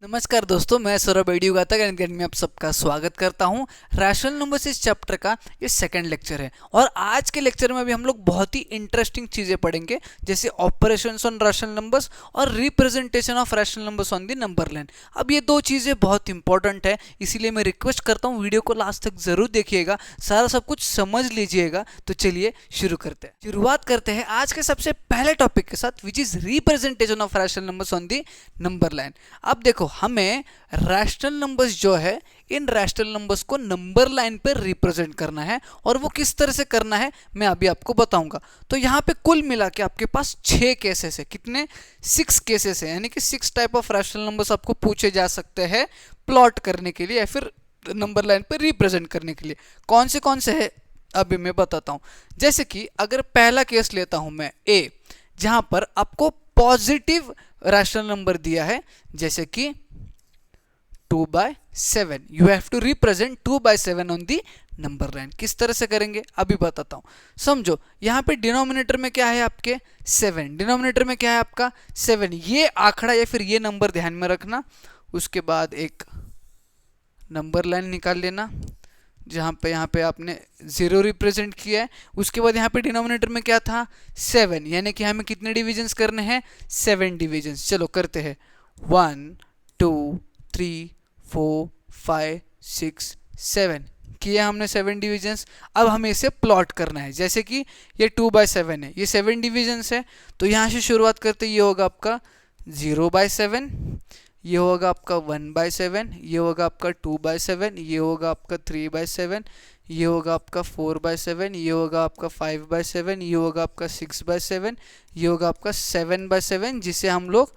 नमस्कार दोस्तों, मैं सौरभ अकेडमी अकेडमी में आप सबका स्वागत करता हूं। रैशनल नंबर्स इस चैप्टर का ये सेकंड लेक्चर है और आज के लेक्चर में भी हम लोग बहुत ही इंटरेस्टिंग चीज़ें पढ़ेंगे, जैसे ऑपरेशंस ऑन रैशनल नंबर्स और representation of rational numbers on the number line. अब ये दो चीज़ें बहुत इंपॉर्टेंट है, इसीलिए मैं रिक्वेस्ट करता हूँ वीडियो को लास्ट तक जरूर देखिएगा, सारा सब कुछ समझ लीजिएगा। तो चलिए शुरू करते हैं। शुरुआत करते हैं आज के सबसे पहले टॉपिक के साथ, which is representation of rational numbers on the number line. अब देखो, हमें रैशनल नंबर्स जो है, इन रैशनल नंबर्स को नंबर लाइन पर रिप्रेजेंट करना है और वो किस तरह से करना है मैं अभी आपको बताऊंगा। तो यहाँ पे कुल मिला के आपके पास 6 केसेस है। कितने? 6 केसेस है, यानी कि 6 टाइप ऑफ रैशनल नंबर्स आपको पूछे जा सकते हैं प्लॉट करने के लिए या फिर नंबर लाइन पर रिप्रेजेंट करने के लिए। कौन से है अभी मैं बताता हूँ। जैसे कि अगर पहला केस लेता हूं मैं ए, जहां पर आपको पॉजिटिव रैशनल नंबर दिया है, जैसे कि 2/7, you have to represent 2/7 on the number line. किस तरह से करेंगे अभी बताता हूं, समझो। यहां पे डिनोमिनेटर में क्या है आपके 7, डिनोमिनेटर में क्या है आपका 7। ये आंकड़ा या फिर ये नंबर ध्यान में रखना। उसके बाद एक नंबर लाइन निकाल लेना जहाँ पे यहाँ पे आपने 0 रिप्रेजेंट किया है। उसके बाद यहाँ पे डिनोमिनेटर में क्या था 7, यानी कि हमें कितने डिविजन्स करने हैं 7 डिविजन्स। चलो करते हैं 1 2 3 4 5 6 7 किया हमने 7 डिविजन्स। अब हमें इसे प्लॉट करना है, जैसे कि ये 2/7 है, ये 7 डिविजन्स है। तो यहाँ से शुरुआत करते ये होगा आपका 0/7, ये होगा आपका 1/7, ये होगा आपका 2/7, ये होगा आपका 3/7, ये होगा आपका 4/7, ये होगा आपका 5/7, ये होगा आपका 6/7, ये होगा आपका 7/7, जिसे हम लोग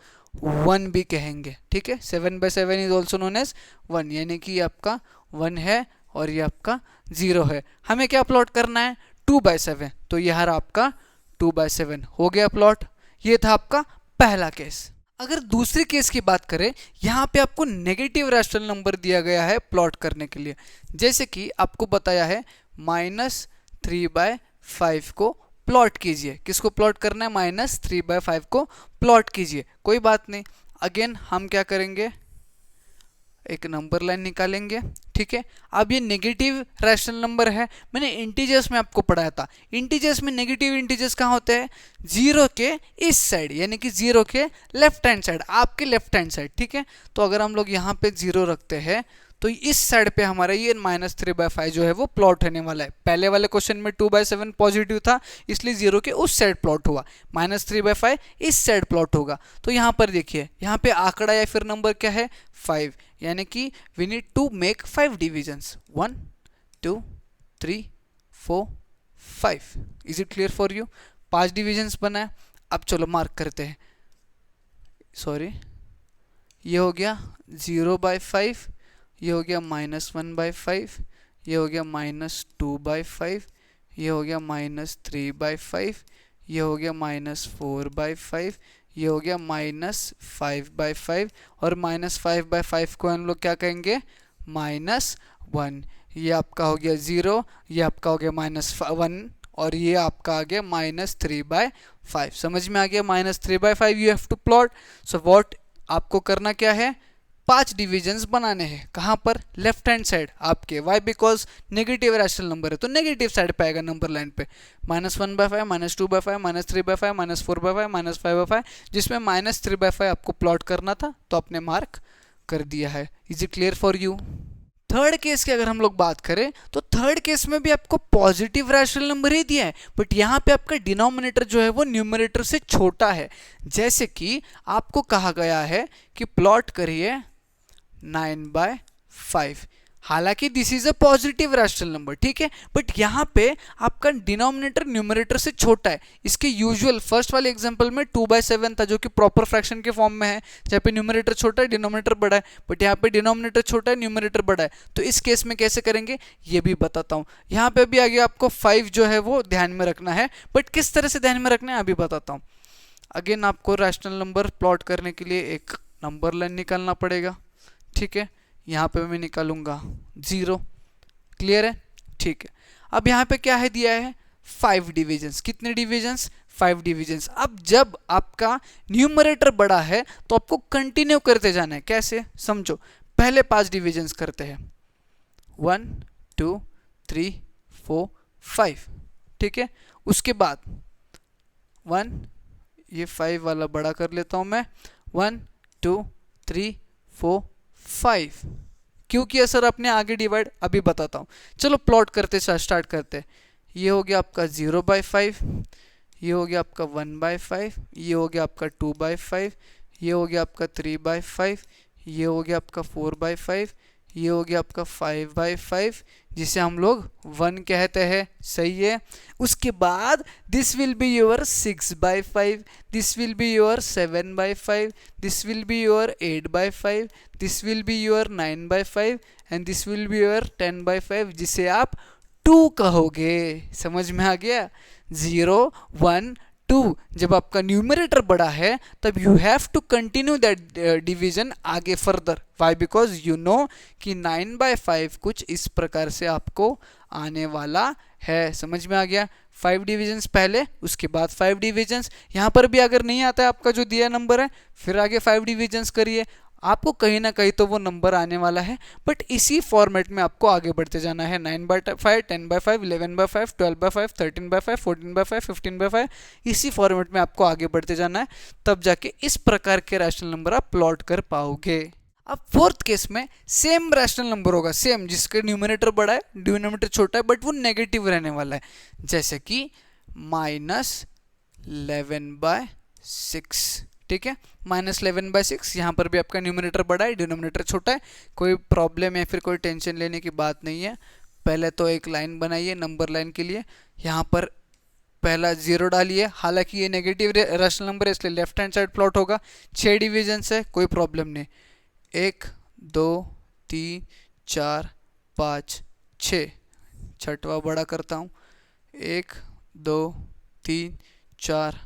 1 भी कहेंगे। ठीक है, 7/7 इज ऑल्सो नोन एज 1, यानी कि आपका 1 है और ये आपका 0 है। हमें क्या प्लॉट करना है 2/7, तो यह आपका 2/7 हो गया प्लॉट। ये था आपका पहला केस। अगर दूसरे केस की बात करें, यहाँ पे आपको नेगेटिव रैशनल नंबर दिया गया है प्लॉट करने के लिए, जैसे कि आपको बताया है -3/5 को प्लॉट कीजिए। किसको प्लॉट करना है? -3/5 को प्लॉट कीजिए। कोई बात नहीं, अगेन हम क्या करेंगे, एक नंबर लाइन निकालेंगे। ठीक है, अब ये नेगेटिव रैशनल नंबर है। मैंने इंटीजर्स में आपको पढ़ाया था, इंटीजर्स में नेगेटिव इंटीजर्स कहाँ होते हैं? 0 के इस साइड, यानी कि 0 के लेफ्ट हैंड साइड, आपके लेफ्ट हैंड साइड। ठीक है, तो अगर हम लोग यहाँ पे 0 रखते हैं तो इस साइड पे हमारा ये -3/5 जो है वो प्लॉट होने वाला है। पहले वाले क्वेश्चन में 2/7 पॉजिटिव था, इसलिए 0 के उस साइड प्लॉट हुआ, -3/5 इस साइड प्लॉट होगा। तो यहाँ पर देखिए, यहाँ पे आंकड़ा या फिर नंबर क्या है 5, यानी कि we need to make 5 divisions, 1 2 3 4 5। Is it clear for you? 5 divisions बना है। अब चलो मार्क करते हैं, सॉरी, ये हो गया 0/5, ये हो गया -1/5, ये हो गया -2/5, ये हो गया -3/5, ये हो गया -4/5, ये हो गया -5/5, और -5/5 को हम लोग क्या कहेंगे -1। ये आपका हो गया 0, ये आपका हो गया -1, और ये आपका आ गया -3/5। समझ में आ गया? -3/5 you have to plot. So what आपको करना क्या है, 5 डिविजन्स बनाने हैं। कहाँ पर? लेफ्ट हैंड साइड आपके। Why? Because negative rational number है तो नेगेटिव साइड पे आएगा नंबर लाइन पे। -1/5, -2/5, -3/5, -4/5, -5/5, जिसमें -3/5 आपको प्लॉट करना था, तो आपने मार्क कर दिया है। Is it clear for you? Third case की अगर हम लोग बात करें, तो थर्ड केस में भी आपको पॉजिटिव रैशनल नंबर ही दिया है, बट यहाँ पे आपका डिनोमिनेटर जो है वो न्यूमरेटर से छोटा है। जैसे कि आपको कहा गया है कि प्लॉट करिए 9/5, हालांकि this is a positive rational number, ठीक है, बट यहाँ पे आपका डिनोमिनेटर न्यूमरेटर से छोटा है। इसके यूजुअल फर्स्ट वाले एग्जांपल में 2/7 था, जो कि प्रॉपर फ्रैक्शन के फॉर्म में है, जहाँ पे न्यूमरेटर छोटा है डिनोमिनेटर बड़ा है, बट यहाँ पे डिनोमिनेटर छोटा है न्यूमरेटर बड़ा है। तो इस केस में कैसे करेंगे ये भी बताता हूँ। यहाँ पे भी आगे आपको 5 जो है वो ध्यान में रखना है, बट किस तरह से ध्यान में रखना है अभी बताता हूँ। अगेन आपको रैशनल नंबर प्लॉट करने के लिए एक नंबर लाइन निकालना पड़ेगा। ठीक है, यहाँ पे मैं निकालूंगा 0। क्लियर है? ठीक है, अब यहाँ पे क्या है दिया है 5 डिविजन्स। कितने डिविजन्स? 5 डिविजन्स। अब जब आपका न्यूमरेटर बड़ा है तो आपको कंटिन्यू करते जाना है। कैसे समझो, पहले 5 डिविजन्स करते हैं, 1 2 3 4 5, ठीक है। उसके बाद 1, ये 5 वाला बड़ा कर लेता हूं मैं, 1 2 3 4 5। क्यों किया सर आपने आगे डिवाइड, अभी बताता हूँ। चलो प्लॉट करते स्टार्ट करते हैं। ये हो गया आपका 0/5, ये हो गया आपका 1/5, ये हो गया आपका 2/5, ये हो गया आपका 3/5, ये हो गया आपका 4/5, ये हो गया आपका 5/5, जिसे हम लोग 1 कहते हैं, सही है। उसके बाद this will be your 6/5, this will be your 7/5, this will be your 8/5, this will be your 9/5 and this will be your 10/5, जिसे आप 2 कहोगे। समझ में आ गया? 0 1 2। जब आपका न्यूमरेटर बड़ा है तब you have to continue that division आगे further. Why? Because you know कि 9/5 कुछ इस प्रकार से आपको आने वाला है। समझ में आ गया? 5 डिविजन्स पहले, उसके बाद 5 डिविजन्स। यहाँ पर भी अगर नहीं आता है आपका जो दिया नंबर है, फिर आगे 5 डिविजन्स करिए, आपको कहीं ना कहीं तो वो नंबर आने वाला है। बट इसी फॉर्मेट में आपको आगे बढ़ते जाना है। 9/5, 10/5, 11/5, 12/5, 13/5, 14/5, 15/5, इसी फॉर्मेट में आपको आगे बढ़ते जाना है। तब जाके इस प्रकार के रैशनल नंबर आप प्लॉट कर पाओगे। अब फोर्थ केस में सेम रैशनल नंबर होगा, सेम, जिसके न्यूमरेटर बड़ा है डिनोमिनेटर छोटा है, बट वो नेगेटिव रहने वाला है। जैसे कि -11/6, ठीक है। -11/6, यहाँ पर भी आपका न्यूमरेटर बड़ा है डिनोमिनेटर छोटा है। कोई प्रॉब्लम या फिर कोई टेंशन लेने की बात नहीं है। पहले तो एक लाइन बनाइए नंबर लाइन के लिए, यहाँ पर पहला 0 डालिए। हालांकि ये नेगेटिव रैशनल नंबर है इसलिए लेफ्ट हैंड साइड प्लॉट होगा। 6 डिविजन्स है, कोई प्रॉब्लम नहीं। 1 2 3 4 5 6, छठवा बड़ा करता हूँ, 1 2 3 4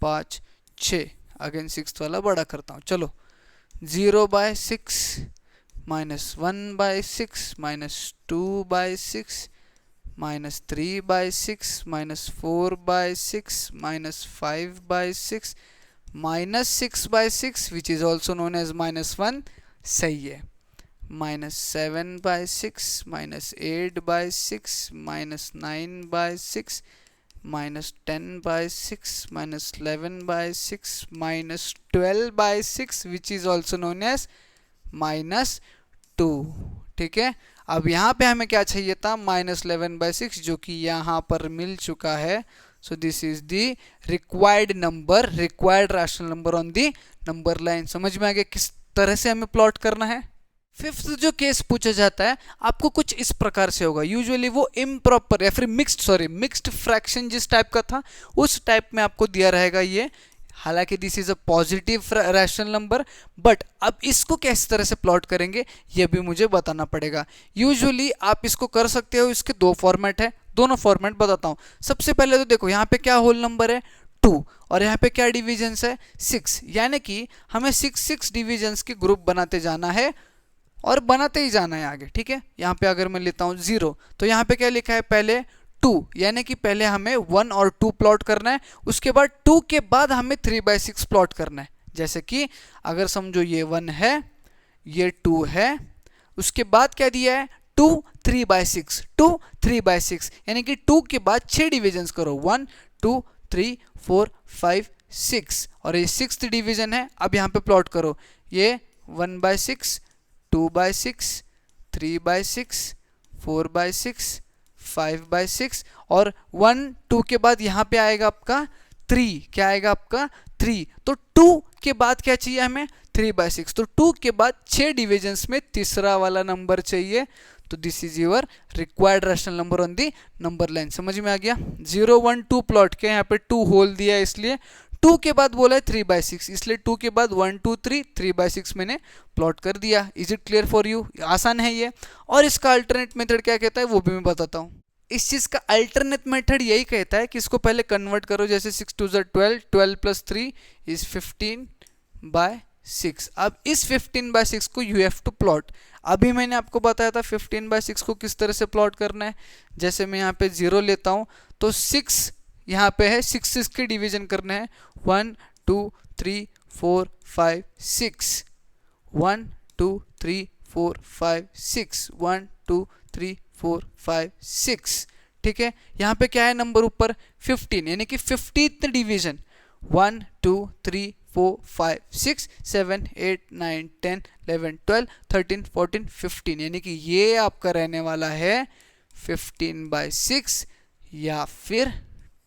5 6, अगेन 6th वाला बड़ा करता हूँ। चलो 0/6 -1/6 -2/6 -3/6 -4/6 -5/6 -6/6, which is also known as -1, सही है। -7/6 -8/6 -9/6 -10/6 -11/6 -12/6, which is also known as -2, ठीक है। अब यहाँ पे हमें क्या चाहिए था? -11/6, जो कि यहाँ पर मिल चुका है। So this is the required number, required rational number on the number line. समझ में आ गया किस तरह से हमें प्लॉट करना है? फिफ्थ जो केस पूछा जाता है आपको कुछ इस प्रकार से होगा। यूजुअली वो इम्प्रॉपर या फिर मिक्स्ड फ्रैक्शन जिस टाइप का था उस टाइप में आपको दिया रहेगा ये। हालांकि this is a positive rational number, but अब इसको किस तरह से प्लॉट करेंगे ये भी मुझे बताना पड़ेगा। यूजुअली आप इसको कर सकते हो, इसके 2 फॉर्मेट है, दोनों फॉर्मेट बताता हूँ। सबसे पहले तो देखो यहाँ पे क्या होल नंबर है 2 और यहाँ पे क्या डिविजन्स है 6, यानी कि हमें 6 डिविजन्स के ग्रुप बनाते जाना है और बनाते ही जाना है आगे, ठीक है। यहाँ पे अगर मैं लेता हूँ 0 तो यहाँ पे क्या लिखा है पहले 2, यानी कि पहले हमें 1 और 2 प्लॉट करना है, उसके बाद 2 के बाद हमें 3/6 प्लॉट करना है। जैसे कि अगर समझो ये 1 है, ये 2 है, उसके बाद क्या दिया है 2 3/6, 2 3/6, यानी कि 2 के बाद 6 डिविजन्स करो, 1 2 3 4 5 6, और ये 6th डिवीजन है। अब यहाँ पे प्लॉट करो, ये 1/6 2/6 3/6 4/6 5/6 और 1 2 के बाद यहाँ पे आएगा आपका 3, क्या आएगा आपका 3। तो 2 के बाद क्या चाहिए हमें 3/6, तो 2 के बाद 6 डिविजन्स में तीसरा वाला नंबर चाहिए। तो this is your required rational number on the number line. समझ में आ गया? 0 1 2 प्लॉट के, यहाँ पे 2 होल दिया है इसलिए 2 के बाद बोला है 3/6, इसलिए 2 के बाद 1 2 3 3/6 मैंने प्लॉट कर दिया। Is it clear for you? आसान है ये। और इसका अल्टरनेट मेथड क्या कहता है वो भी मैं बताता हूँ। इस चीज़ का अल्टरनेट मेथड यही कहता है कि इसको पहले कन्वर्ट करो, जैसे 6 2 12, 12 + 3 इज 15/6। अब इस 15/6 को यू हैव टू प्लॉट। अभी मैंने आपको बताया था 15/6 को किस तरह से प्लॉट करना है। जैसे मैं यहाँ पे 0 लेता हूँ तो 6 यहाँ पे है 6 के डिवीजन करने हैं 1 2 3 4 5 6 1 2 3 4 5 6 1 2 3 4 5 6 ठीक है। यहाँ पे क्या है नंबर ऊपर 15 यानी कि 50th डिवीजन 1 2 3 4 5 6 7 8 9 10 11 12 13 14 15 यानी कि ये आपका रहने वाला है 15/6 या फिर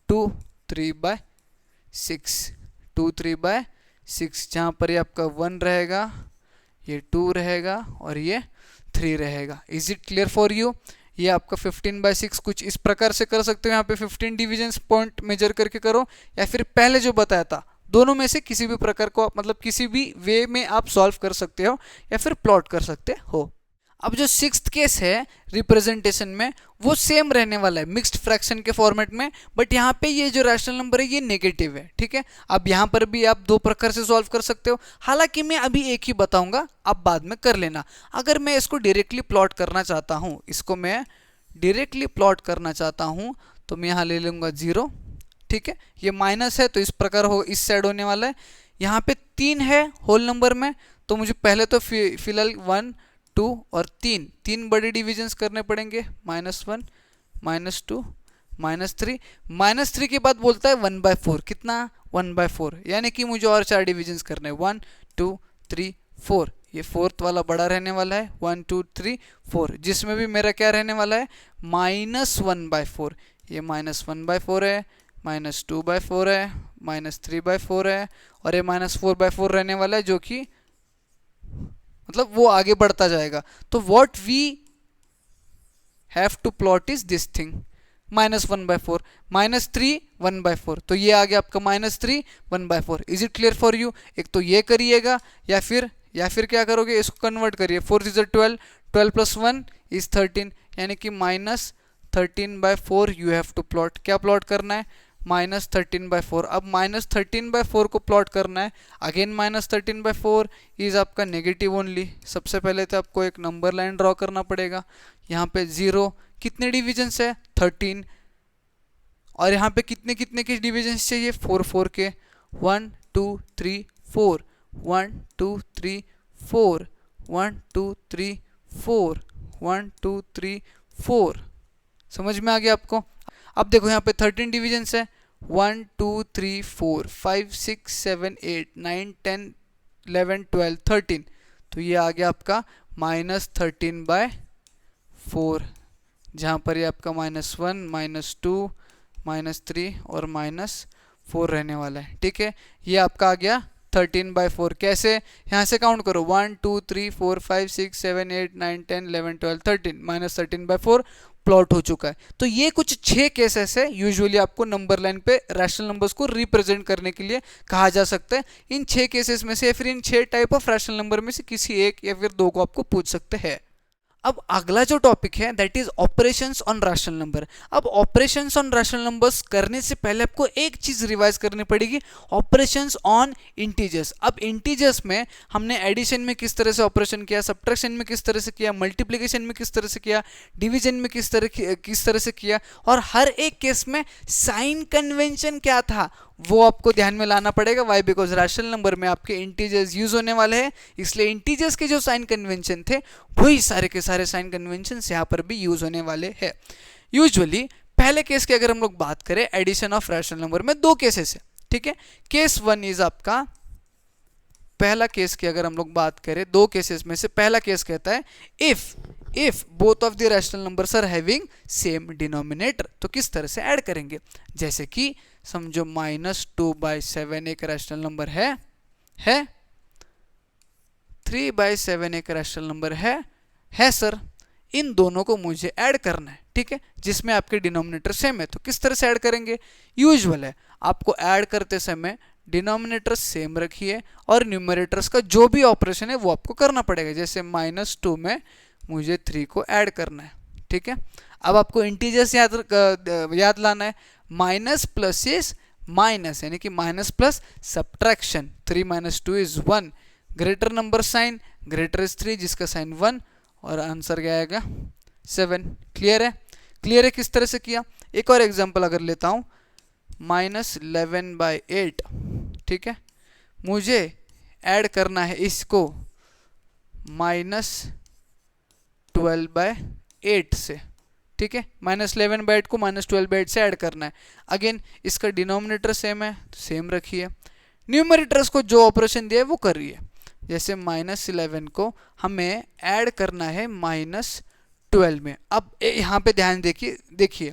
2 3/6 2 3/6 जहाँ पर ये आपका 1 रहेगा, ये 2 रहेगा और ये 3 रहेगा। Is it clear for you? ये आपका 15/6 कुछ इस प्रकार से कर सकते हो, यहाँ पे 15 डिवीजन पॉइंट मेजर करके करो या फिर पहले जो बताया था दोनों में से किसी भी प्रकार को मतलब किसी भी वे में आप सॉल्व कर सकते हो या फिर प्लॉट कर सकते हो। अब जो 6th केस है रिप्रेजेंटेशन में वो सेम रहने वाला है मिक्स्ड फ्रैक्शन के फॉर्मेट में, बट यहाँ पे ये जो रैशनल नंबर है ये नेगेटिव है, ठीक है। अब यहाँ पर भी आप 2 प्रकार से सॉल्व कर सकते हो, हालांकि मैं अभी एक ही बताऊंगा, आप बाद में कर लेना। अगर मैं इसको डायरेक्टली प्लॉट करना चाहता हूँ, इसको मैं डायरेक्टली प्लॉट करना चाहता हूँ तो मैं यहाँ ले लूँगा 0, ठीक है। ये माइनस है तो इस प्रकार हो इस साइड होने वाला है। यहाँ पे 3 है होल नंबर में तो मुझे पहले तो फिलहाल 1 2 और 3 बड़े डिविजन्स करने पड़ेंगे -1 -2 -3 के बाद बोलता है 1/4 कितना 1/4 यानी कि मुझे और 4 डिविजन्स करने 1 2 3 4 ये 4th वाला बड़ा रहने वाला है 1 2 3 4 जिसमें भी मेरा क्या रहने वाला है -1/4 ये -1/4 है -2/4 है -3/4 है और ये -4/4 रहने वाला है जो कि मतलब वो आगे बढ़ता जाएगा। तो what we have to plot is this thing -1/4 -3 1/4 तो ये आ गया आपका -3 1/4। Is it clear for you? एक तो ये करिएगा या फिर क्या करोगे इसको कन्वर्ट करिए 4 is 12 12 + 1 is 13 यानी कि -13/4 यू हैव टू प्लॉट। क्या प्लॉट करना है -13/4। अब -13/4 को प्लॉट करना है अगेन -13/4 इज आपका नेगेटिव ओनली। सबसे पहले तो आपको एक नंबर लाइन ड्रॉ करना पड़ेगा, यहाँ पे 0 कितने डिविजन्स है 13 और यहाँ पे कितने कितने के डिविजन्स चाहिए 4 4 के 1 2 3 4 1 2 3 4 1 2 3 4 1 2 3 4 समझ में आ गया आपको? अब देखो यहाँ पे 13 डिविजन्स है 1 2 3 4 5 6 7 8 9 10 11 12 13 तो ये आ गया आपका -13/4 जहाँ पर ये आपका -1 -2 -3 और -4 रहने वाला है, ठीक है। ये आपका आ गया 13/4। कैसे? यहाँ से काउंट करो 1 2 3 4 5 6 7 8 9 10 11 12 13 -13/4 प्लॉट हो चुका है। तो ये कुछ 6 केसेस है यूजुअली आपको नंबर लाइन पे रैशनल नंबर्स को रिप्रेजेंट करने के लिए कहा जा सकता है। इन 6 केसेस में से या फिर इन 6 टाइप ऑफ रैशनल नंबर में से किसी एक या फिर 2 को आपको पूछ सकते हैं। अब अगला जो टॉपिक है that is operations on rational number. अब ऑपरेशंस ऑन रैशनल नंबर्स करने से पहले आपको एक चीज रिवाइज करनी पड़ेगी, ऑपरेशंस ऑन इंटीजर्स। अब इंटीजर्स में हमने एडिशन में किस तरह से ऑपरेशन किया, सब्ट्रैक्शन में किस तरह से किया, मल्टीप्लिकेशन में किस तरह से किया, डिवीजन में किस तरह से किया और हर एक केस में साइन कन्वेंशन क्या था वो आपको ध्यान में लाना पड़ेगा। वाई? बिकॉज रैशनल नंबर में आपके इंटीजर्स यूज होने वाले हैं, इसलिए इंटीजर्स के जो साइन कन्वेंशन थे वही सारे के सारे साइन कन्वेंशन यहाँ पर भी यूज होने वाले हैं। यूजुअली पहले केस की अगर हम लोग बात करें एडिशन ऑफ रैशनल नंबर में 2 केसेस है, ठीक है। केस 1 इज आपका पहला केस की अगर हम लोग बात करें 2 केसेस में से पहला केस कहता है if both of the rational numbers are having same denominator. तो किस तरह से ऐड करेंगे, जैसे कि समझो -2/7 एक रैशनल नंबर है 3/7 एक रैशनल नंबर है सर, इन दोनों को मुझे ऐड करना है, ठीक है, जिसमें आपके डिनोमिनेटर सेम है। तो किस तरह से ऐड करेंगे? यूजुअल है आपको ऐड करते समय डिनोमिनेटर सेम रखिए और न्यूमरेटर्स का जो भी ऑपरेशन है वो आपको करना पड़ेगा। जैसे -2 में मुझे 3 को ऐड करना है, ठीक है। अब आपको इंटीजर्स याद लाना है, माइनस प्लस इज माइनस यानी कि minus plus subtraction 3 - 2 is 1, greater number sign greater is 3 जिसका साइन 1 और आंसर क्या आएगा 7। क्लियर है? क्लियर है किस तरह से किया? एक और एग्जांपल अगर लेता हूँ -11/8, ठीक है। मुझे ऐड करना है इसको -12/8 से, ठीक है। -11/8 को -12/8 से ऐड करना है। अगेन इसका डिनोमिनेटर सेम है, सेम रखिए। न्यूमरेटर्स को जो ऑपरेशन दिया है वो करिए। जैसे -11 को हमें ऐड करना है -12 में। अब यहाँ पे ध्यान देखिए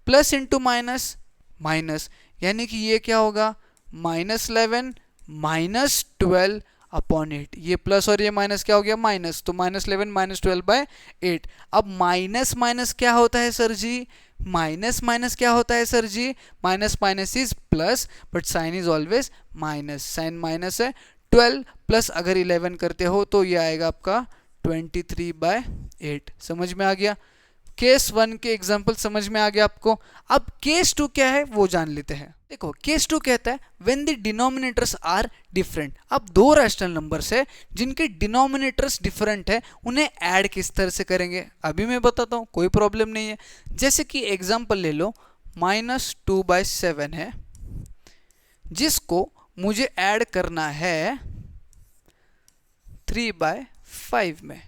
प्लस इंटू माइनस माइनस, यानी कि ये क्या होगा -11 -12 अपॉन 8। ये प्लस और ये माइनस क्या हो गया माइनस, तो -11 -12/8। अब माइनस माइनस क्या होता है सर जी, माइनस माइनस क्या होता है sir ji, minus minus is plus, but sign is always minus. Sign minus है। 12 प्लस अगर 11 करते हो तो ये आएगा आपका 23/8। समझ में आ गया। केस 1 के एग्जाम्पल समझ में आ गया आपको। अब केस 2 क्या है वो जान लेते हैं। देखो केस 2 कहता है when the denominators are different. अब दो रैशनल नंबर्स है जिनके डिनोमिनेटर्स डिफरेंट है, उन्हें ऐड किस तरह से करेंगे अभी मैं बताता हूँ, कोई प्रॉब्लम नहीं है। जैसे कि एग्जाम्पल ले लो -2/7 है, जिसको मुझे ऐड करना है 3/5 में,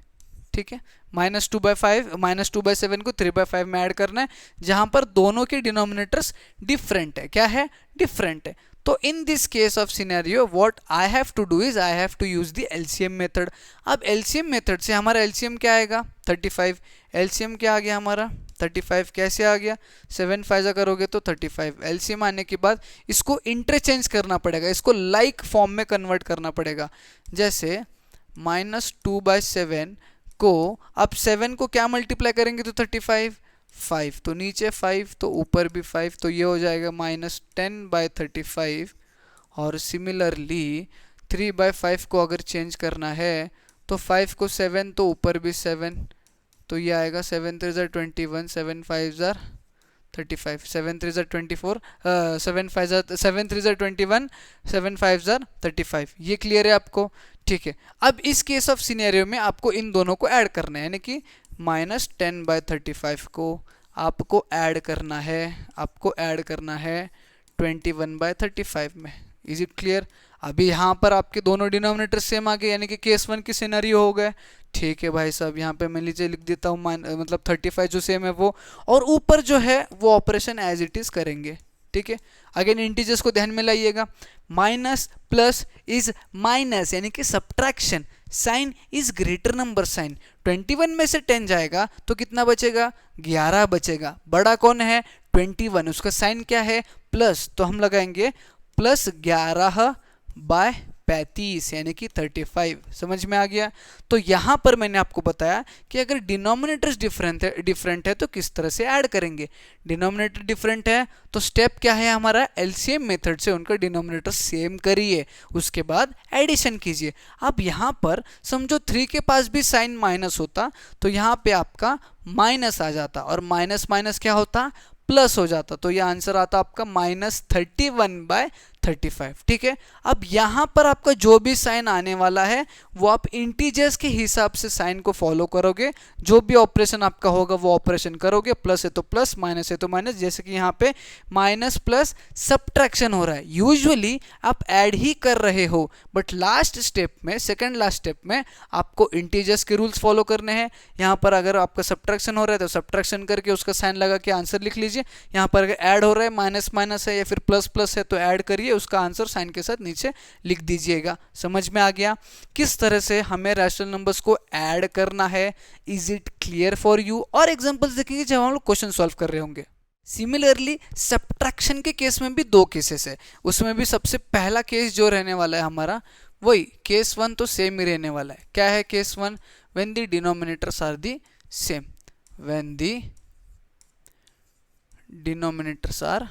ठीक है। -2/7 को 3/5 में ऐड करना है, जहां पर दोनों के डिनोमिनेटर्स डिफरेंट है। क्या है डिफरेंट है। तो in this case of scenario what I have to do is I have to use the LCM method. अब एलसीएम मेथड से हमारा एलसीएम क्या आएगा 35। एलसीएम क्या आ गया हमारा 35। कैसे आ गया 7 5 करोगे तो 35। एलसीएम आने के बाद इसको इंटरचेंज करना पड़ेगा, इसको लाइक फॉर्म में कन्वर्ट करना पड़ेगा। जैसे -2/7 को अब 7 को क्या मल्टीप्लाई करेंगे तो 35, 5 तो नीचे 5 तो ऊपर भी 5, तो ये हो जाएगा -10/35। और सिमिलरली 3/5 को अगर चेंज करना है तो 5 को 7 तो ऊपर भी 7, तो ये आएगा 7 3 21, 7 5 35, 7 3 24, 7 3 21, 7 5 35। ये क्लियर है आपको, ठीक है। अब इस केस ऑफ सिनेरियो में आपको इन दोनों को ऐड करना है, यानी कि -10/35 को आपको ऐड करना है, आपको ऐड करना है 21/35 में। Is it clear. अभी यहाँ पर आपके दोनों डिनोमिनेटर सेम आ गए, यानी कि केस 1 की सिनेरियो हो गए, ठीक है भाई साहब। यहाँ पे मैं नीचे लिख देता हूँ मतलब 35 जो सेम है वो, और ऊपर जो है वो ऑपरेशन एज इट इज करेंगे, ठीक है। अगेन इंटीजर्स को ध्यान में लाइएगा, माइनस प्लस इज माइनस, यानी कि subtraction. Sign is greater number sign. 21 में से 10 जाएगा तो कितना बचेगा 11 बचेगा। बड़ा कौन है 21, उसका साइन क्या है प्लस, तो हम लगाएंगे +11/35 यानी कि 35। समझ में आ गया। तो यहां पर मैंने आपको बताया कि अगर डिनोमिनेटर्स डिफरेंट है तो किस तरह से ऐड करेंगे। डिनोमिनेटर डिफरेंट है तो स्टेप क्या है हमारा एलसीएम मेथड से उनका डिनोमिनेटर सेम करिए, उसके बाद एडिशन कीजिए। अब यहां पर समझो 3 के पास भी साइन माइनस होता तो यहां पे आपका माइनस आ जाता, और माइनस माइनस क्या होता प्लस हो जाता, तो ये आंसर आता आपका -31/35, ठीक है। अब यहां पर आपका जो भी साइन आने वाला है वो आप इंटीजर्स के हिसाब से साइन को फॉलो करोगे, जो भी ऑपरेशन आपका होगा वो ऑपरेशन करोगे, प्लस है तो प्लस, माइनस है तो माइनस। जैसे कि यहाँ पे माइनस प्लस सब्ट्रैक्शन हो रहा है, यूजुअली आप ऐड ही कर रहे हो, बट लास्ट स्टेप में, सेकंड लास्ट स्टेप में आपको इंटीजर्स के रूल्स फॉलो करने हैं। यहाँ पर अगर आपका सब्ट्रैक्शन हो रहा है तो सब्ट्रैक्शन करके उसका साइन लगा के आंसर लिख लीजिए। यहाँ पर अगर ऐड हो रहा है माइनस माइनस है या फिर प्लस प्लस है तो ऐड करिए, उसका आंसर साइन के साथ नीचे लिख दीजिएगा। समझ में आ गया किस तरह से हमें रैशनल नंबर्स को ऐड करना है। Is it clear for you. और एग्जांपल्स देखेंगे जब हम लोग क्वेश्चन सॉल्व कर रहे होंगे। सिमिलरली सब्ट्रैक्शन के केस में भी दो केसेस है, उसमें भी सबसे पहला केस जो रहने वाला है हमारा वही केस 1 तो सेम ही रहने वाला है। क्या है case 1, when the denominators are the same, when the denominators are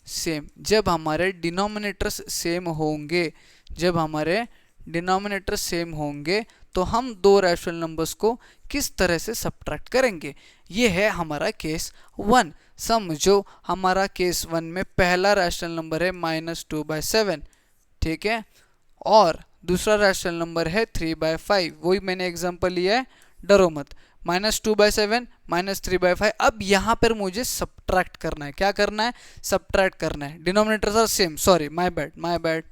same. जब हमारे डिनोमिनेटर्स सेम होंगे, जब हमारे डिनोमिनेटर सेम होंगे तो हम दो रैशनल नंबर्स को किस तरह से सब्ट्रैक्ट करेंगे। ये है हमारा केस 1। समझो हमारा केस 1 में पहला रैशनल नंबर है -2/7, ठीक है, और दूसरा रैशनल नंबर है 3/5। वही मैंने एग्जांपल लिया है, डरो मत। -2/7 -3/5। अब यहाँ पर मुझे सब्ट्रैक्ट करना है। क्या करना है? सब्ट्रैक्ट करना है। Denominators are same, sorry my bad,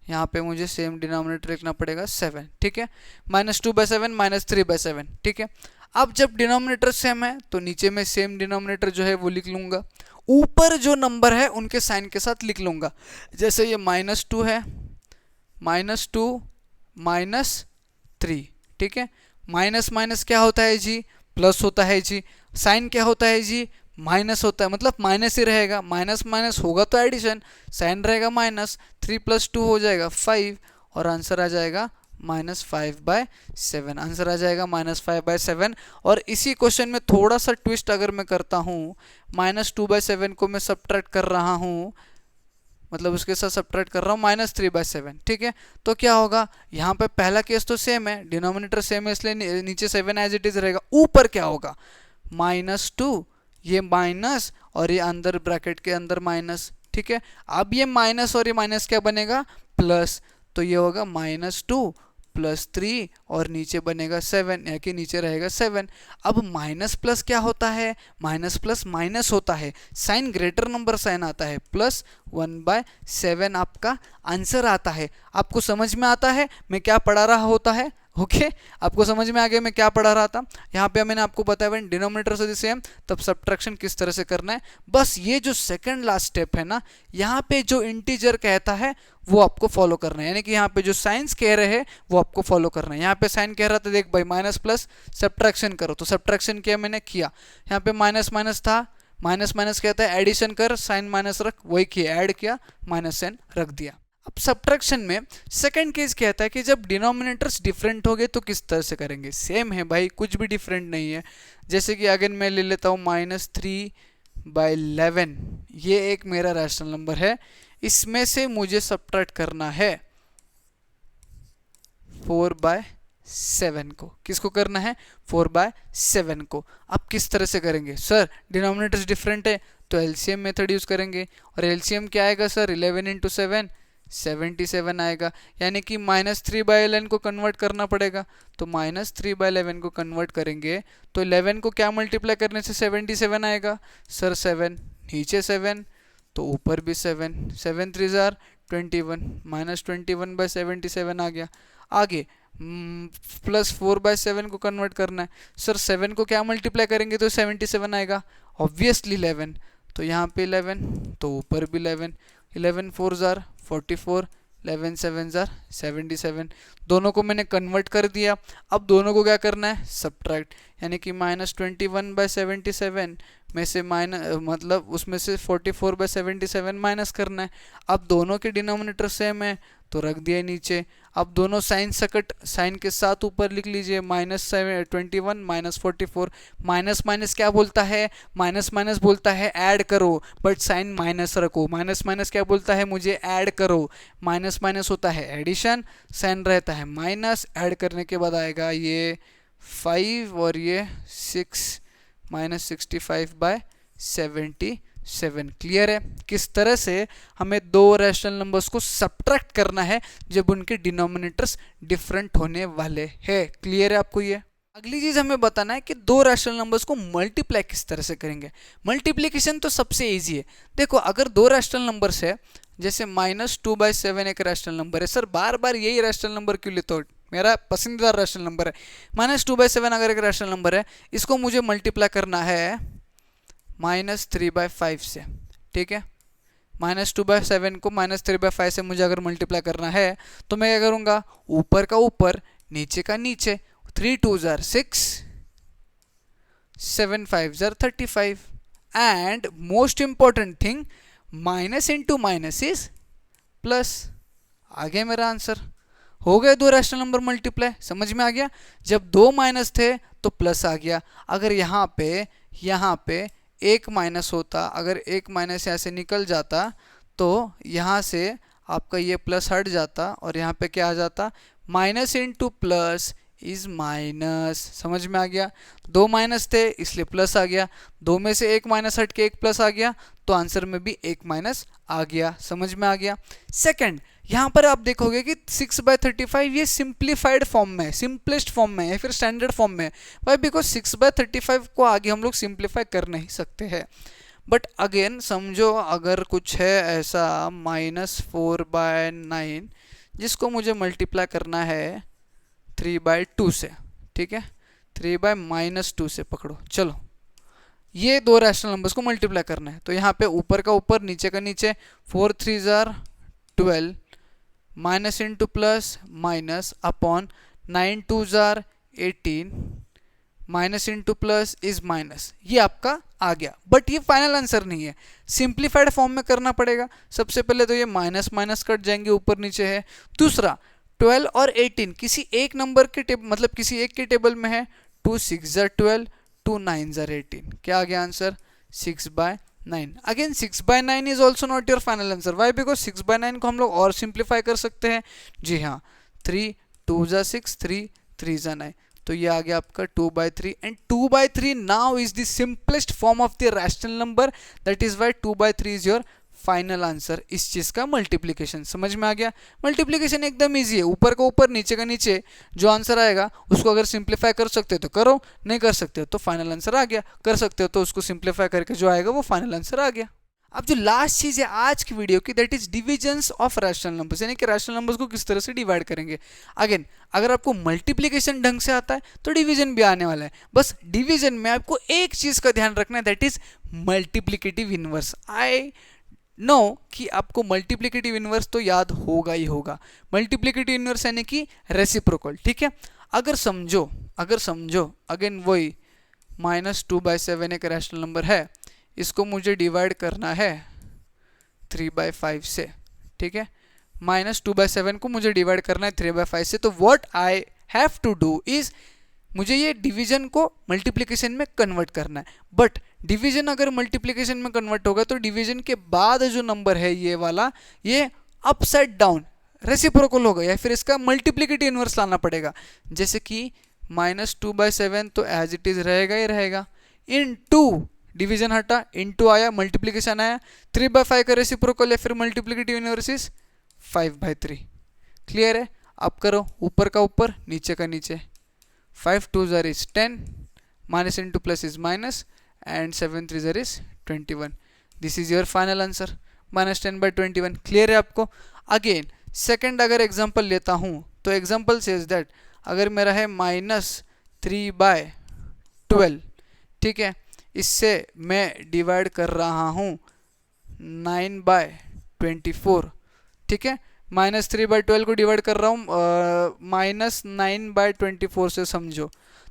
यहाँ पे मुझे सेम डिनोमिनेटर लिखना पड़ेगा 7, ठीक है। -2/7 -3/7, ठीक है। अब जब डिनोमिनेटर सेम है तो नीचे में सेम डिनोमिनेटर जो है वो लिख लूंगा, ऊपर जो नंबर है उनके साइन के साथ लिख लूंगा। जैसे ये -2 है, -2 -3, ठीक है। माइनस माइनस क्या होता है जी? प्लस होता है जी। साइन क्या होता है जी? माइनस होता है, मतलब माइनस ही रहेगा। माइनस माइनस होगा तो एडिशन, साइन रहेगा माइनस। 3 + 2 हो जाएगा 5 और आंसर आ जाएगा -5/7। आंसर आ जाएगा -5/7। और इसी क्वेश्चन में थोड़ा सा ट्विस्ट अगर मैं करता हूँ, -2/7 को मैं सब्ट्रैक्ट कर रहा हूँ, मतलब उसके साथ सब्ट्रैक्ट कर रहा हूँ -3/7, ठीक है। तो क्या होगा? यहाँ पे पहला केस तो सेम है, डिनोमिनेटर सेम है, इसलिए नीचे 7 एज इट इज रहेगा। ऊपर क्या होगा? -2, ये माइनस और ये अंदर ब्रैकेट के अंदर माइनस, ठीक है। अब ये माइनस और ये माइनस क्या बनेगा? प्लस। तो ये होगा -2 + 3 और नीचे बनेगा 7, या कि नीचे रहेगा 7। अब माइनस प्लस क्या होता है? माइनस प्लस माइनस होता है, साइन ग्रेटर नंबर साइन आता है, +1/7 आपका आंसर आता है। आपको समझ में आता है मैं क्या पढ़ा रहा होता है? ओके आपको समझ में आ गया मैं क्या पढ़ा रहा था? यहाँ पे मैंने आपको बताया व्हेन डिनोमिनेटर इज सेम तब सब्ट्रैक्शन किस तरह से करना है। बस ये जो सेकंड लास्ट स्टेप है ना, यहाँ पे जो इंटीजर कहता है वो आपको फॉलो करना है, यानी कि यहाँ पे जो साइंस कह रहे हैं वो आपको फॉलो करना है। यहाँ पे साइन कह रहा था देख भाई माइनस प्लस सब्ट्रैक्शन करो, तो सब्ट्रैक्शन किया मैंने, किया। यहाँ पे माइनस माइनस था, माइनस माइनस कहता है एडिशन कर, साइन माइनस रख, वही किया, ऐड किया, माइनस साइन रख दिया। अब सब्ट्रैक्शन में सेकंड केस कहता है कि जब डिनोमिनेटर्स डिफरेंट हो गए तो किस तरह से करेंगे। सेम है भाई, कुछ भी डिफरेंट नहीं है। जैसे कि अगेन मैं ले लेता हूँ -3/11, ये एक मेरा रैशनल नंबर है, इसमें से मुझे सब्ट्रैक्ट करना है 4/7 को। किसको करना है? 4/7 को। अब किस तरह से करेंगे? सर डिनोमिनेटर्स डिफरेंट है तो एलसीएम मेथड यूज करेंगे, और एलसीएम क्या आएगा सर? 11 × 7 77 आएगा, यानी कि -3/11 को कन्वर्ट करना पड़ेगा। तो -3/11 को कन्वर्ट करेंगे तो 11 को क्या मल्टीप्लाई करने से 77 आएगा? सर 7 नीचे 7 तो ऊपर भी 7, 7 3 जार 21, -21/77 आ गया। आगे +4/7 को कन्वर्ट करना है। सर 7 को क्या मल्टीप्लाई करेंगे तो 77 आएगा? ऑब्वियसली 11, तो यहाँ पे 11 तो ऊपर भी 11, 11 4 जार 44, 11 7 जार 77। दोनों को मैंने कन्वर्ट कर दिया। अब दोनों को क्या करना है? सब्ट्रैक्ट, यानी कि -21/77 में से मतलब उसमें से 44/77 माइनस करना है। अब दोनों के डिनोमिनेटर सेम है तो रख दिया नीचे। अब दोनों साइन सकट साइन के साथ ऊपर लिख लीजिए, -21 -44। माइनस माइनस क्या बोलता है? माइनस माइनस बोलता है ऐड करो, बट साइन माइनस रखो। माइनस माइनस क्या बोलता है? मुझे ऐड करो। माइनस माइनस होता है एडिशन, साइन रहता है माइनस, ऐड करने के बाद आएगा ये 5 और ये 6 -65/77। क्लियर है किस तरह से हमें दो रैशनल नंबर्स को सब्ट्रैक्ट करना है जब उनके डिनोमिनेटर्स डिफरेंट होने वाले हैं। क्लियर है आपको ये? अगली चीज हमें बताना है कि दो रैशनल नंबर्स को मल्टीप्लाई किस तरह से करेंगे। मल्टीप्लिकेशन तो सबसे इजी है। देखो अगर दो रैशनल नंबर्स है, जैसे -2/7 एक रैशनल नंबर है, सर बार बार यही रैशनल नंबर क्यों लेते हो? मेरा पसंदीदा रैशनल नंबर है। -2/7 अगर एक रैशनल नंबर है, इसको मुझे मल्टीप्लाई करना है -3/5 से, ठीक है। -2/7 को -3/5 से मुझे अगर मल्टीप्लाई करना है तो मैं क्या करूँगा? ऊपर का ऊपर, नीचे का नीचे। 3 2 जार 6, 7 5 जार 35, and most important thing minus into minus is plus. आ गया मेरा आंसर। हो गए दो रैशनल नंबर मल्टीप्लाई, समझ में आ गया? जब दो माइनस थे तो प्लस आ गया। अगर यहाँ पे एक माइनस होता, अगर एक माइनस यहाँ से निकल जाता तो यहाँ से आपका ये प्लस हट जाता और यहाँ पे क्या आ जाता? Minus into plus is minus. समझ में आ गया? दो माइनस थे इसलिए प्लस आ गया, दो में से एक माइनस हट के एक प्लस आ गया, तो आंसर में भी एक माइनस आ गया। समझ में आ गया? सेकंड, यहाँ पर आप देखोगे कि 6/35 ये सिंप्लीफाइड फॉर्म में है, सिंपलेस्ट फॉर्म में है या फिर स्टैंडर्ड फॉर्म में है। वाई? बिकॉज 6/35 को आगे हम लोग सिंप्लीफाई कर नहीं सकते हैं। बट अगेन समझो अगर कुछ है ऐसा -4/9 जिसको मुझे मल्टीप्लाई करना है 3/2 से, ठीक है, 3/-2 से पकड़ो, चलो ये दो रैशनल नंबर्स को मल्टीप्लाई करना है। तो यहाँ पे ऊपर का ऊपर नीचे का नीचे, 4 3 jar 12 minus into plus minus upon 9 2 jar 18 minus into plus is minus, ये आपका आ गया। बट ये फाइनल आंसर नहीं है, सिंप्लीफाइड फॉर्म में करना पड़ेगा। सबसे पहले तो ये माइनस माइनस कट जाएंगे, ऊपर नीचे है। दूसरा 12 और 18 किसी एक नंबर के मतलब किसी एक के टेबल में है। 2 6 जार 12 2 9 जार 18, क्या आ गया answer? 6/9। Again 6/9 is also not your final answer. Why? Because 6/9 को हम लोग और सिंप्लीफाई कर सकते हैं। जी हाँ, 3 2 जार 6 3 3 जार 9, तो ये आ गया आपका 2/3 and 2/3 now is the simplest form of the rational number, that is why 2/3 is your final answer. इस चीज का मल्टीप्लीकेशन समझ में आ गया। मल्टीप्लीकेशन एकदम इजी है, ऊपर का ऊपर नीचे का नीचे, जो आंसर आएगा उसको अगर सिंप्लीफाई कर सकते हो तो करो, नहीं कर सकते हो तो फाइनल आंसर आ गया, कर सकते हो तो उसको सिंप्लीफाई करके जो आएगा वो फाइनल आंसर आ गया। अब जो लास्ट चीज है आज की वीडियो की, that is divisions of rational numbers, यानी कि रैशनल नंबर्स को किस तरह से डिवाइड करेंगे। अगेन अगर आपको मल्टीप्लीकेशन ढंग से आता है तो डिवीजन भी आने वाला है। बस डिवीजन में आपको एक चीज का ध्यान रखना है, that is multiplicative inverse. I know कि आपको मल्टीप्लीकेटिव इनवर्स तो याद होगा ही होगा। मल्टीप्लीकेटिव इनवर्स यानी कि रेसिप्रोकल, ठीक है। अगर समझो अगेन वही -2/7 एक रैशनल नंबर है, इसको मुझे डिवाइड करना है 3/5 से, ठीक है। -2/7 को मुझे डिवाइड करना है 3/5 से, तो what I have to do is मुझे ये डिवीजन को मल्टीप्लिकेशन में कन्वर्ट करना है। बट डिवीजन अगर मल्टीप्लिकेशन में कन्वर्ट होगा तो डिवीजन के बाद जो नंबर है ये वाला, ये अपसाइड डाउन रेसिप्रोकल होगा या फिर इसका मल्टीप्लिकेटिव इनवर्स लाना पड़ेगा। जैसे कि -2/7 तो एज इट इज रहेगा ही रहेगा, इनटू डिवीजन हटा, इनटू आया, मल्टीप्लिकेशन आया, 3/5 का रेसिप्रोकल या फिर मल्टीप्लिकेटिव इनवर्स इज 5/3। क्लियर है? अब करो ऊपर का ऊपर नीचे का नीचे, 5 2 jar is 10, minus into plus is minus, and 7 3 jar is 21. This is your final answer, -10/21. Clear है आपको? अगेन सेकंड अगर एग्जांपल लेता हूँ तो एग्जांपल सेज दैट अगर मेरा है -3/12, ठीक है, इससे मैं डिवाइड कर रहा हूँ 9/24, ठीक है। -3/12 को डिवाइड कर रहा हूँ -9/24 से, समझो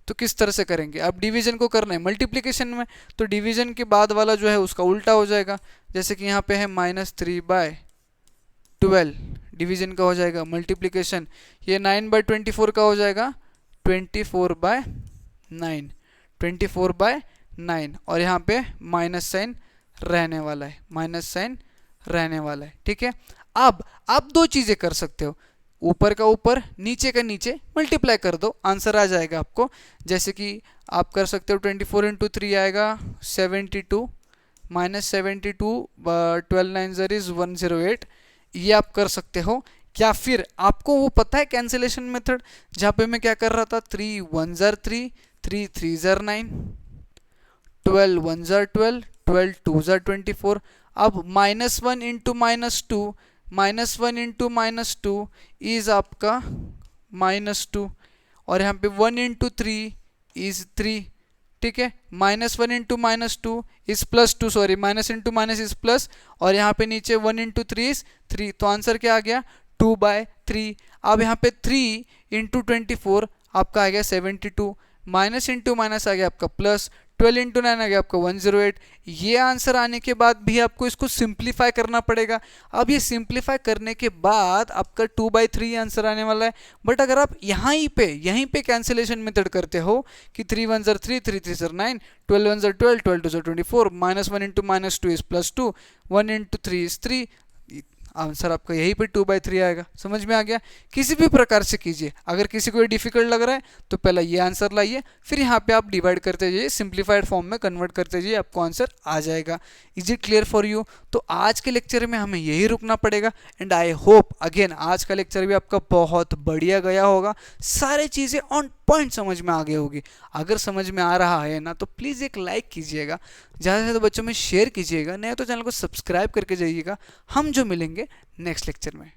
तो किस तरह से करेंगे। अब डिवीजन को करना है मल्टीप्लिकेशन में, तो डिवीजन के बाद वाला जो है उसका उल्टा हो जाएगा। जैसे कि यहाँ पे है -3/12, डिवीजन का हो जाएगा मल्टीप्लिकेशन, ये 9/24 का हो जाएगा 24/9, 24/9, और यहाँ पे माइनस साइन रहने वाला है, माइनस साइन रहने वाला है, ठीक है। अब आप दो चीजें कर सकते हो, ऊपर का ऊपर नीचे का नीचे मल्टीप्लाई कर दो, आंसर आ जाएगा आपको। जैसे कि आप कर सकते हो 24 × 3 आएगा 72, -72 12 9 जार इज 108, ये आप कर सकते हो। या फिर आपको वो पता है कैंसिलेशन मेथड, जहाँ पे मैं क्या कर रहा था, 3 1 जार 3 3 3 जार 9, 12 1 जार 12 12 2 जार 24। अब -1 × -2, -1 × -2 इज आपका -2, और यहाँ पे 1 × 3 इज 3, ठीक है। -1 × -2 is +2, sorry, minus into minus is plus, और यहाँ पे नीचे 1 × 3 इज 3, तो आंसर क्या आ गया 2/3। अब यहाँ पे 3 × 24 आपका आ गया 72, माइनस इंटू माइनस आ गया आपका प्लस, 12 × 9 आ गया आपका 108। ये आंसर आने के बाद भी आपको इसको सिंप्लीफाई करना पड़ेगा। अब ये सिंप्लीफाई करने के बाद आपका 2/3 आंसर आने वाला है। बट अगर आप यहीं पे कैंसिलेशन मेथड करते हो कि 3 1 jar 3 3 3 jar 9, 12 1 jar 12 12 2 jar 24, -1 × -2 is +2, 1 × 3 is 3, answer आपका यहीं पे 2/3 आएगा। समझ में आ गया? किसी भी प्रकार से कीजिए, अगर किसी को डिफिकल्ट लग रहा है तो पहले ये आंसर लाइए, फिर यहाँ पे आप डिवाइड करते जाइए, सिंप्लीफाइड फॉर्म में कन्वर्ट करते जाइए, आपको आंसर आ जाएगा। Is it clear for you? तो आज के लेक्चर में हमें यही रुकना पड़ेगा एंड आई होप अगेन आज का लेक्चर भी आपका बहुत बढ़िया गया होगा, सारी चीज़ें ऑन पॉइंट समझ में आ गई होगी। अगर समझ में आ रहा है ना तो प्लीज़ एक लाइक कीजिएगा, ज़्यादा से ज़्यादा बच्चों में शेयर कीजिएगा, नहीं तो चैनल को सब्सक्राइब करके जाइएगा। हम जो मिलेंगे नेक्स्ट लेक्चर में।